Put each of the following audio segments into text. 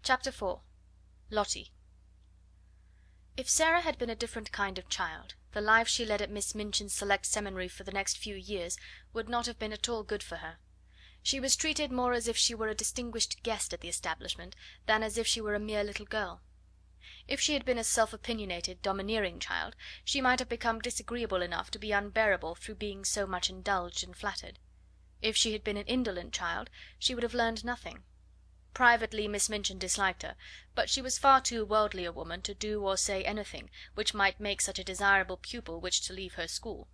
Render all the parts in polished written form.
Chapter 4. Lottie. If Sarah had been a different kind of child, the life she led at Miss Minchin's select seminary for the next few years would not have been at all good for her. She was treated more as if she were a distinguished guest at the establishment than as if she were a mere little girl. If she had been a self-opinionated, domineering child, she might have become disagreeable enough to be unbearable through being so much indulged and flattered. If she had been an indolent child, she would have learned nothing. Privately Miss Minchin disliked her, but she was far too worldly a woman to do or say anything which might make such a desirable pupil wish to leave her school.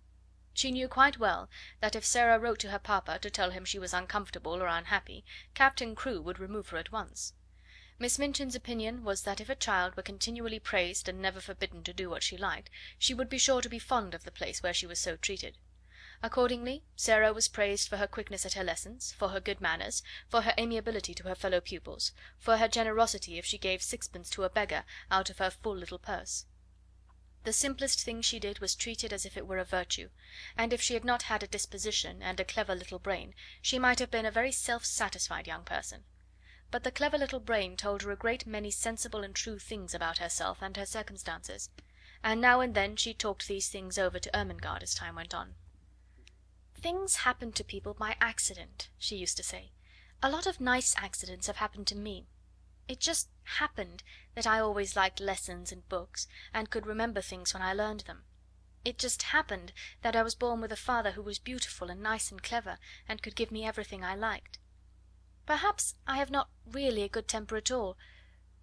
She knew quite well that if Sarah wrote to her papa to tell him she was uncomfortable or unhappy, Captain Crewe would remove her at once. Miss Minchin's opinion was that if a child were continually praised and never forbidden to do what she liked, she would be sure to be fond of the place where she was so treated. Accordingly, Sarah was praised for her quickness at her lessons, for her good manners, for her amiability to her fellow pupils, for her generosity if she gave sixpence to a beggar out of her full little purse. The simplest thing she did was treated as if it were a virtue, and if she had not had a disposition and a clever little brain, she might have been a very self-satisfied young person. But the clever little brain told her a great many sensible and true things about herself and her circumstances, and now and then she talked these things over to Ermengarde as time went on. "Things happen to people by accident," she used to say. "A lot of nice accidents have happened to me. It just happened that I always liked lessons and books, and could remember things when I learned them. It just happened that I was born with a father who was beautiful and nice and clever, and could give me everything I liked. Perhaps I have not really a good temper at all,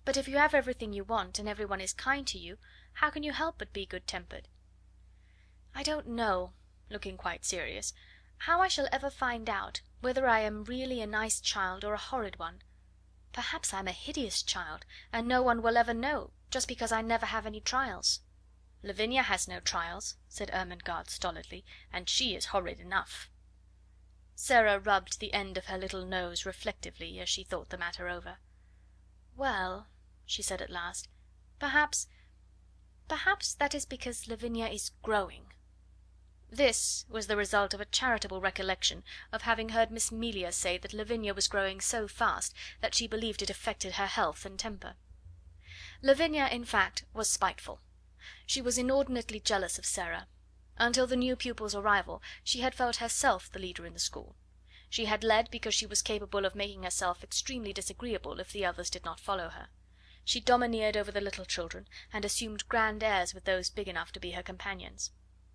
but if you have everything you want, and everyone is kind to you, how can you help but be good-tempered? I don't know," looking quite serious, "how I shall ever find out whether I am really a nice child or a horrid one. Perhaps I am a hideous child, and no one will ever know, just because I never have any trials." "Lavinia has no trials," said Ermengarde stolidly, "and she is horrid enough." Sarah rubbed the end of her little nose reflectively as she thought the matter over. "Well," she said at last, perhaps that is because Lavinia is growing." This was the result of a charitable recollection of having heard Miss Melia say that Lavinia was growing so fast that she believed it affected her health and temper. Lavinia, in fact, was spiteful. She was inordinately jealous of Sarah. Until the new pupil's arrival she had felt herself the leader in the school. She had led because she was capable of making herself extremely disagreeable if the others did not follow her. She domineered over the little children, and assumed grand airs with those big enough to be her companions.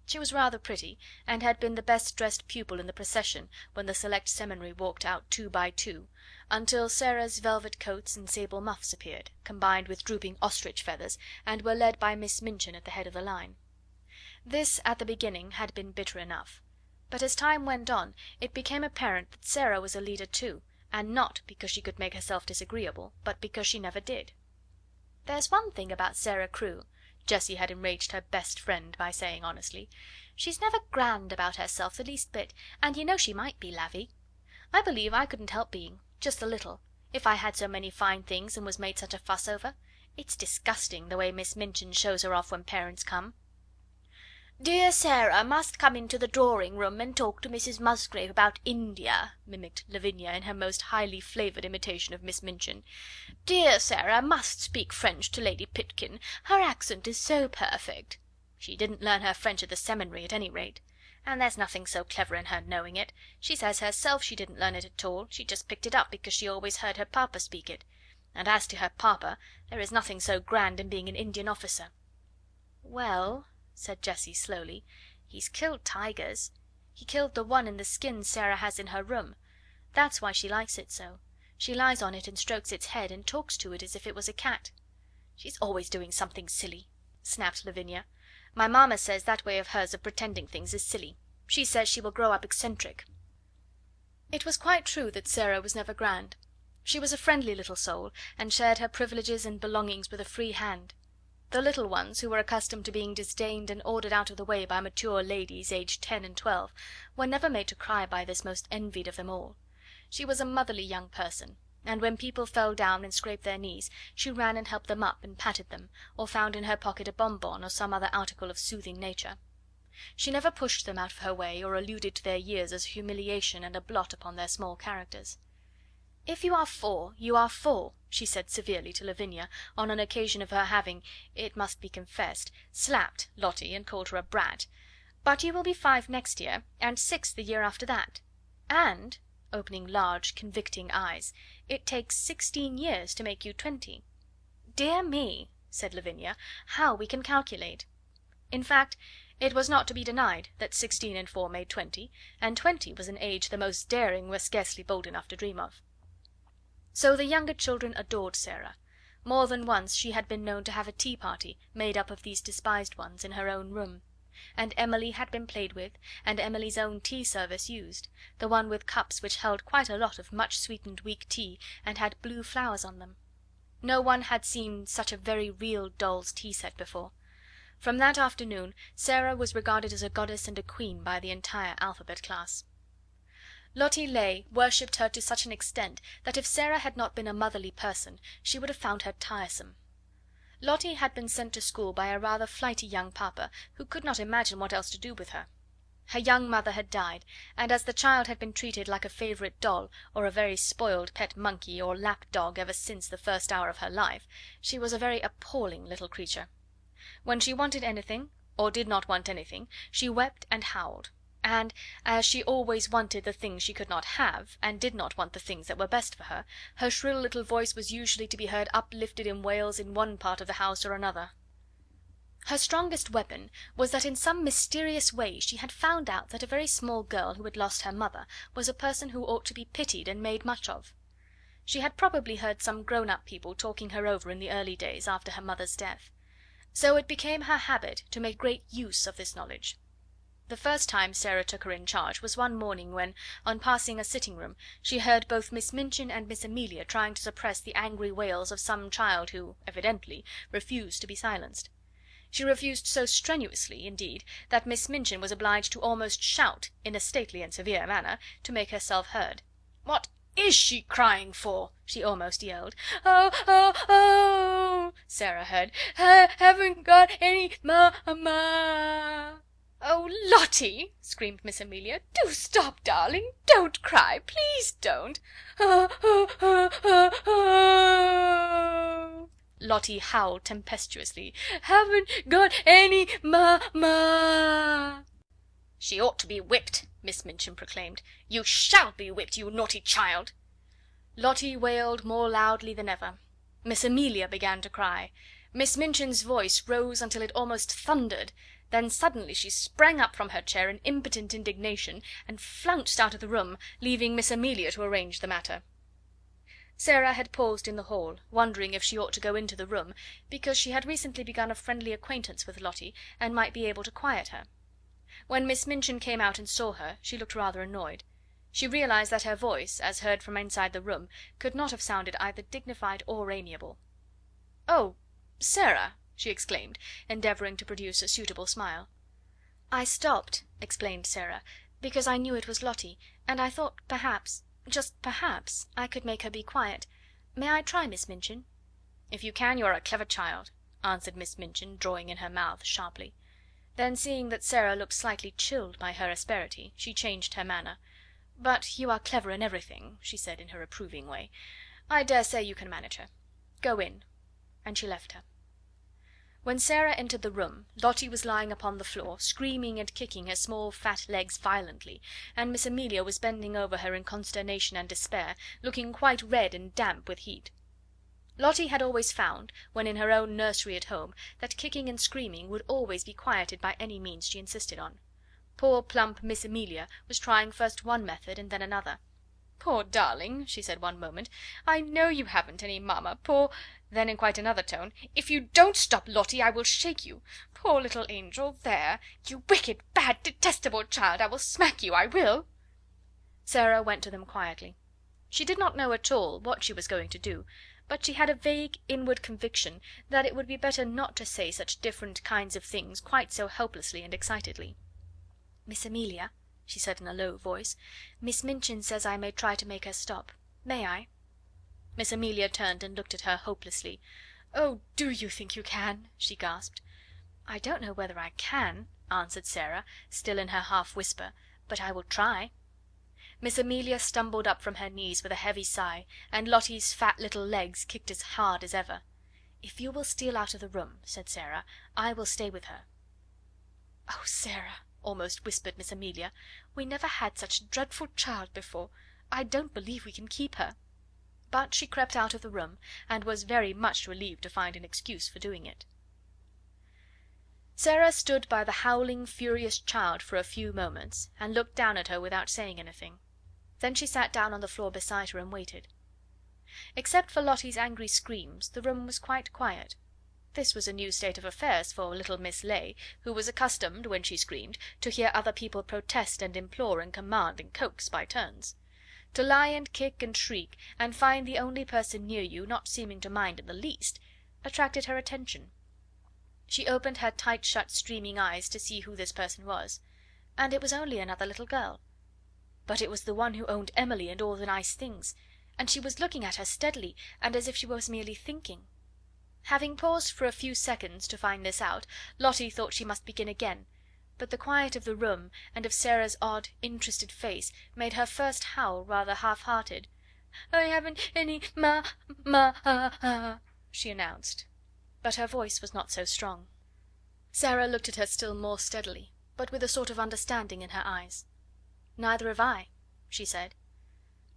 She was rather pretty, and had been the best dressed pupil in the procession when the select seminary walked out 2 by 2, until Sarah's velvet coats and sable muffs appeared, combined with drooping ostrich feathers, and were led by Miss Minchin at the head of the line. This, at the beginning, had been bitter enough, but as time went on it became apparent that Sarah was a leader too, and not because she could make herself disagreeable, but because she never did. "There's one thing about Sarah Crewe," Jessie had enraged her best friend by saying honestly, "she's never grand about herself the least bit, and you know she might be, Lavvy. I believe I couldn't help being, just a little, if I had so many fine things and was made such a fuss over. It's disgusting the way Miss Minchin shows her off when parents come." "Dear Sarah must come into the drawing-room and talk to Mrs. Musgrave about India," mimicked Lavinia in her most highly flavoured imitation of Miss Minchin. "Dear Sarah must speak French to Lady Pitkin. Her accent is so perfect." "She didn't learn her French at the seminary, at any rate. And there's nothing so clever in her knowing it. She says herself she didn't learn it at all, she just picked it up because she always heard her papa speak it. And as to her papa, there is nothing so grand in being an Indian officer." "Well," said Jessie slowly, "he's killed tigers. He killed the one in the skin Sarah has in her room. That's why she likes it so. She lies on it and strokes its head, and talks to it as if it was a cat." "She's always doing something silly," snapped Lavinia. "My mamma says that way of hers of pretending things is silly. She says she will grow up eccentric." It was quite true that Sarah was never grand. She was a friendly little soul, and shared her privileges and belongings with a free hand. The little ones, who were accustomed to being disdained and ordered out of the way by mature ladies aged 10 and 12, were never made to cry by this most envied of them all. She was a motherly young person, and when people fell down and scraped their knees, she ran and helped them up and patted them, or found in her pocket a bonbon or some other article of soothing nature. She never pushed them out of her way, or alluded to their years as a humiliation and a blot upon their small characters. "If you are four, you are four," she said severely to Lavinia on an occasion of her having, it must be confessed, slapped Lottie and called her a brat; "but you will be 5 next year, and 6 the year after that. And," opening large convicting eyes, "it takes 16 years to make you 20. "Dear me," said Lavinia, "how we can calculate!" In fact, it was not to be denied that 16 and 4 made 20, and 20 was an age the most daring were scarcely bold enough to dream of. So the younger children adored Sarah. More than once she had been known to have a tea party made up of these despised ones in her own room, and Emily had been played with, and Emily's own tea service used, the one with cups which held quite a lot of much sweetened weak tea, and had blue flowers on them. No one had seen such a very real doll's tea set before. From that afternoon Sarah was regarded as a goddess and a queen by the entire alphabet class. Lottie Lay worshipped her to such an extent that if Sarah had not been a motherly person she would have found her tiresome. Lottie had been sent to school by a rather flighty young papa, who could not imagine what else to do with her. Her young mother had died, and as the child had been treated like a favourite doll, or a very spoiled pet monkey or lap dog ever since the first hour of her life, she was a very appalling little creature. When she wanted anything, or did not want anything, she wept and howled, and as she always wanted the things she could not have, and did not want the things that were best for her, her shrill little voice was usually to be heard uplifted in wails in one part of the house or another. Her strongest weapon was that in some mysterious way she had found out that a very small girl who had lost her mother was a person who ought to be pitied and made much of. She had probably heard some grown-up people talking her over in the early days after her mother's death. So it became her habit to make great use of this knowledge. The first time Sarah took her in charge was one morning when, on passing a sitting room, she heard both Miss Minchin and Miss Amelia trying to suppress the angry wails of some child who, evidently, refused to be silenced. She refused so strenuously, indeed, that Miss Minchin was obliged to almost shout, in a stately and severe manner, to make herself heard. "What is she crying for?" she almost yelled. "Oh, oh, oh!" Sarah heard. "Haven't got any ma." "Oh, Lottie!" screamed Miss Amelia, "do stop, darling! Don't cry! Please don't! Oh, oh, oh, oh, oh!" Lottie howled tempestuously. "Haven't got any ma." "She ought to be whipped," Miss Minchin proclaimed. "You shall be whipped, you naughty child!" Lottie wailed more loudly than ever. Miss Amelia began to cry. Miss Minchin's voice rose until it almost thundered. Then suddenly she sprang up from her chair in impotent indignation and flounced out of the room, leaving Miss Amelia to arrange the matter. Sarah had paused in the hall, wondering if she ought to go into the room, because she had recently begun a friendly acquaintance with Lottie, and might be able to quiet her. When Miss Minchin came out and saw her, she looked rather annoyed. She realised that her voice, as heard from inside the room, could not have sounded either dignified or amiable. "Oh, Sarah!" she exclaimed, endeavouring to produce a suitable smile. "I stopped," explained Sarah, "because I knew it was Lottie, and I thought perhaps, just perhaps, I could make her be quiet. May I try, Miss Minchin?" "If you can, you are a clever child," answered Miss Minchin, drawing in her mouth sharply. Then, seeing that Sarah looked slightly chilled by her asperity, she changed her manner. "But you are clever in everything," she said in her approving way. "I dare say you can manage her. Go in." And she left her. When Sarah entered the room, Lottie was lying upon the floor, screaming and kicking her small fat legs violently, and Miss Amelia was bending over her in consternation and despair, looking quite red and damp with heat. Lottie had always found, when in her own nursery at home, that kicking and screaming would always be quieted by any means she insisted on. Poor plump Miss Amelia was trying first one method and then another. "Poor darling," she said one moment, "I know you haven't any mamma, poor..." Then in quite another tone, "If you don't stop, Lottie, I will shake you. Poor little angel, there! You wicked, bad, detestable child, I will smack you, I will!" Sarah went to them quietly. She did not know at all what she was going to do, but she had a vague inward conviction that it would be better not to say such different kinds of things quite so helplessly and excitedly. "Miss Amelia," she said in a low voice, "Miss Minchin says I may try to make her stop. May I?" Miss Amelia turned and looked at her hopelessly. "Oh, do you think you can?" she gasped. "I don't know whether I can," answered Sarah, still in her half whisper, "but I will try." Miss Amelia stumbled up from her knees with a heavy sigh, and Lottie's fat little legs kicked as hard as ever. "If you will steal out of the room," said Sarah, "I will stay with her." "Oh, Sarah," almost whispered Miss Amelia, "we never had such a dreadful child before. I don't believe we can keep her." But she crept out of the room, and was very much relieved to find an excuse for doing it. Sarah stood by the howling, furious child for a few moments, and looked down at her without saying anything. Then she sat down on the floor beside her and waited. Except for Lottie's angry screams, the room was quite quiet. This was a new state of affairs for little Miss Ley, who was accustomed, when she screamed, to hear other people protest and implore and command and coax by turns. To lie and kick and shriek, and find the only person near you not seeming to mind in the least, attracted her attention. She opened her tight shut streaming eyes to see who this person was, and it was only another little girl. But it was the one who owned Emily and all the nice things, and she was looking at her steadily, and as if she was merely thinking. Having paused for a few seconds to find this out, Lottie thought she must begin again, but the quiet of the room and of Sarah's odd, interested face made her first howl rather half-hearted. "I haven't any she announced. But her voice was not so strong. Sarah looked at her still more steadily, but with a sort of understanding in her eyes. "Neither have I," she said.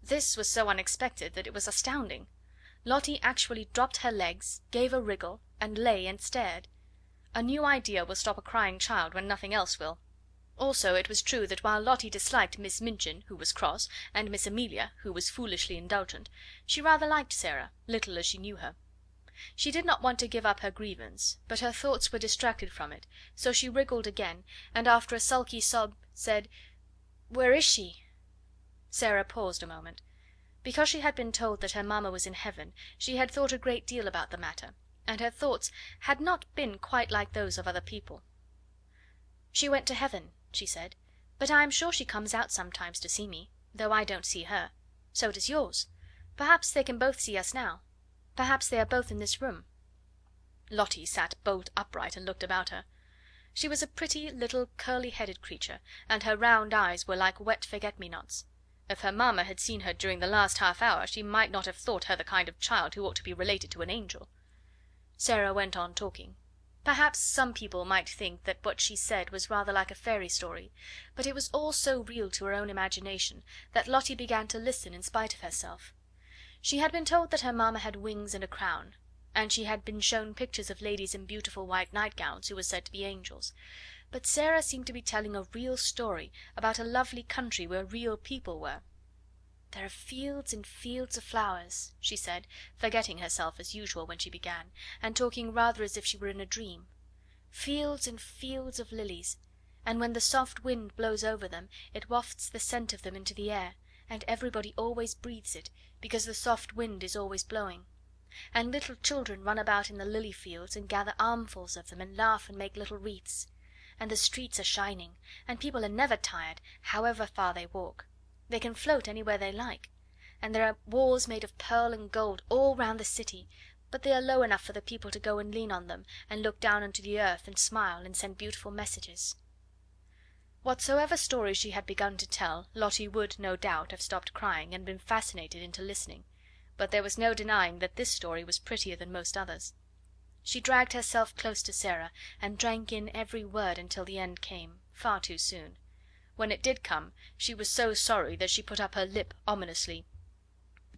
This was so unexpected that it was astounding. Lottie actually dropped her legs, gave a wriggle, and lay and stared. A new idea will stop a crying child when nothing else will. Also it was true that while Lottie disliked Miss Minchin, who was cross, and Miss Amelia, who was foolishly indulgent, she rather liked Sarah, little as she knew her. She did not want to give up her grievance, but her thoughts were distracted from it, so she wriggled again, and after a sulky sob said, "Where is she?" Sarah paused a moment. Because she had been told that her mamma was in heaven, she had thought a great deal about the matter, and her thoughts had not been quite like those of other people. "She went to heaven," she said, "but I am sure she comes out sometimes to see me, though I don't see her. So does yours. Perhaps they can both see us now. Perhaps they are both in this room." Lottie sat bolt upright and looked about her. She was a pretty little curly-headed creature, and her round eyes were like wet forget-me-nots. If her mamma had seen her during the last half hour, she might not have thought her the kind of child who ought to be related to an angel. Sarah went on talking. Perhaps some people might think that what she said was rather like a fairy story, but it was all so real to her own imagination that Lottie began to listen in spite of herself. She had been told that her mamma had wings and a crown, and she had been shown pictures of ladies in beautiful white nightgowns who were said to be angels. But Sarah seemed to be telling a real story about a lovely country where real people were. "There are fields and fields of flowers," she said, forgetting herself as usual when she began, and talking rather as if she were in a dream. "Fields and fields of lilies, and when the soft wind blows over them it wafts the scent of them into the air, and everybody always breathes it, because the soft wind is always blowing. And little children run about in the lily fields and gather armfuls of them, and laugh and make little wreaths. And the streets are shining, and people are never tired, however far they walk. They can float anywhere they like. And there are walls made of pearl and gold all round the city, but they are low enough for the people to go and lean on them, and look down into the earth and smile and send beautiful messages." Whatsoever story she had begun to tell, Lottie would, no doubt, have stopped crying and been fascinated into listening, but there was no denying that this story was prettier than most others. She dragged herself close to Sarah, and drank in every word until the end came, far too soon. When it did come, she was so sorry that she put up her lip ominously.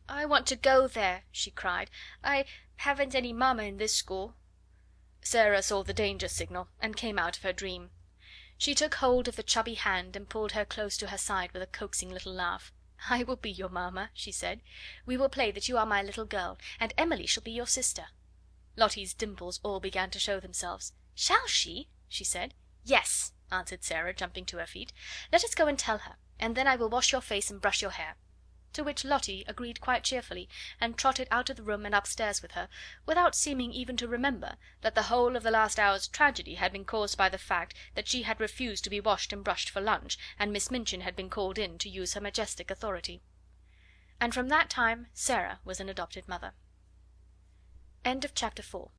"I want to go there," she cried. "I haven't any mamma in this school." Sarah saw the danger signal, and came out of her dream. She took hold of the chubby hand and pulled her close to her side with a coaxing little laugh. "I will be your mamma," she said. "We will play that you are my little girl, and Emily shall be your sister." Lottie's dimples all began to show themselves. "Shall she?" she said. "Yes," answered Sarah, jumping to her feet. "Let us go and tell her, and then I will wash your face and brush your hair." To which Lottie agreed quite cheerfully, and trotted out of the room and upstairs with her, without seeming even to remember that the whole of the last hour's tragedy had been caused by the fact that she had refused to be washed and brushed for lunch, and Miss Minchin had been called in to use her majestic authority. And from that time Sarah was an adopted mother. End of chapter 4.